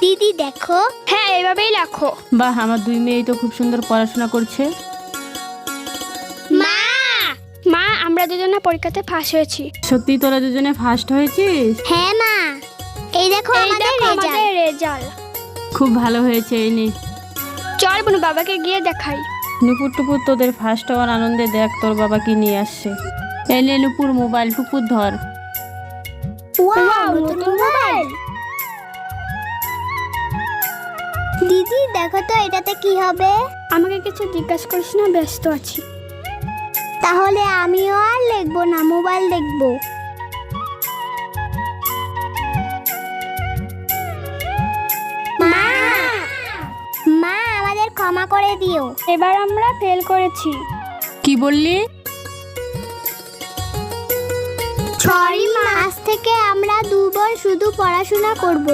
দিদি দেখো। হ্যাঁ, এভাবেই লেখো। বাহ, আমার দুই মেয়ে তো খুব সুন্দর পড়াশোনা করছে। মা মা, আমরা দুজনে পরীক্ষাতে ফার্স্ট হয়েছি। সত্যি তোরা দুজনে ফার্স্ট হয়েছিস? হ্যাঁ মা, এই দেখো এই আমাদের দেখো রেজাল্ট। আমাদের রেজাল্ট। খুব ভালো হয়েছে। এই নে চল বোন, বাবাকে গিয়ে দেখাই। নুপুর টুপুর, তোদের ফার্স্ট হওয়ার আনন্দে দেখ তোর বাবা কি নিয়ে আসছে। এই নে নুপুর, মোবাইল টুপুর ধর। ওয়াও, নতুন মোবাইল। দিদি দেখো তো এটাতে কি হবে। আমাকে কিছু জিজ্ঞাসা করিস না, ব্যস্ত আছি। তাহলে আমিও আর লিখবো না, মোবাইল দেখবো। মা মা আমাদের ক্ষমা করে দিও। এবার আমরা ফেল করেছি। কি বললি? সরি মা, আজ থেকে আমরা 2 বোন শুধু পড়াশোনা করব।